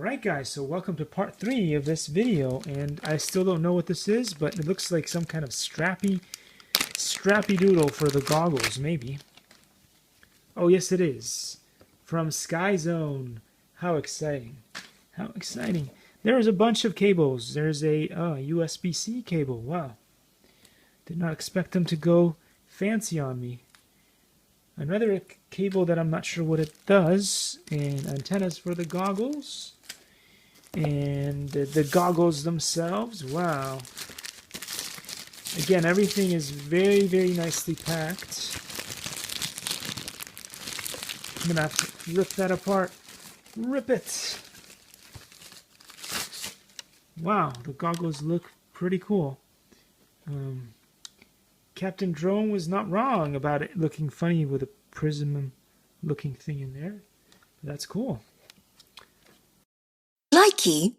Alright guys, so welcome to part 3 of this video, and I still don't know what this is, but it looks like some kind of strappy doodle for the goggles, maybe. Oh yes it is. From Sky Zone. How exciting. How exciting. There's a bunch of cables. There's a USB-C cable. Wow. Did not expect them to go fancy on me. Another cable that I'm not sure what it does, and antennas for the goggles, and the goggles themselves. Wow. Again, everything is very, very nicely packed. I'm going to have to rip that apart. Rip it! Wow, the goggles look pretty cool. Captain Drone was not wrong about it looking funny with a prism looking thing in there. But that's cool. Likey